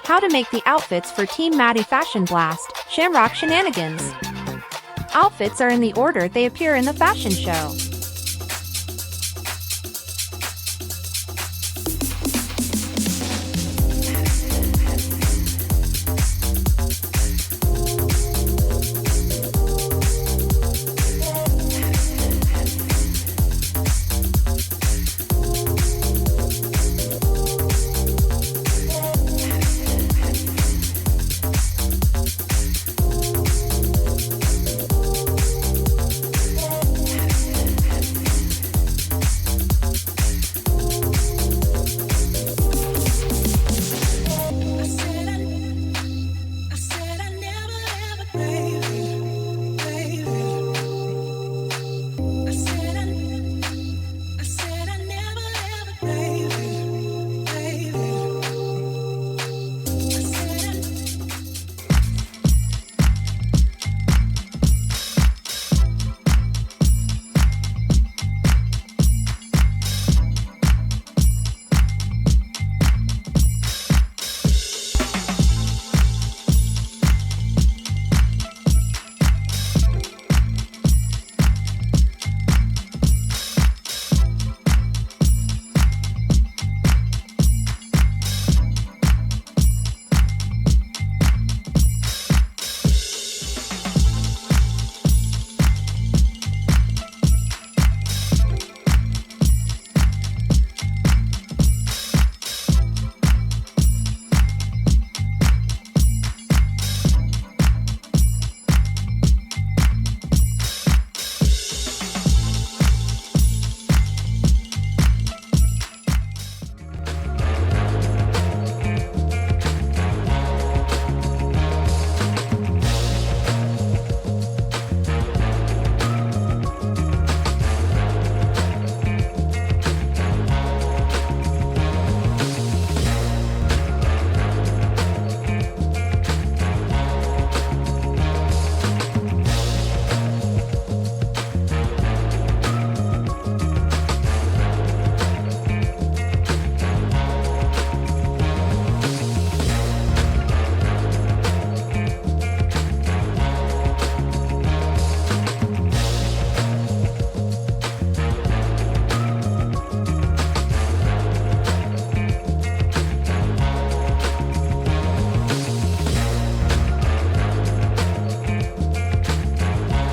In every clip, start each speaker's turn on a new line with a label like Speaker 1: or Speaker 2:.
Speaker 1: How to make the outfits for Team Maddie Fashion Blast, Shamrock Shenanigans. Outfits are in the order they appear in the fashion show.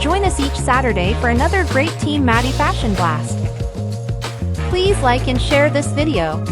Speaker 1: Join us each Saturday for another great Team Maddie Fashion Blast. Please like and share this video.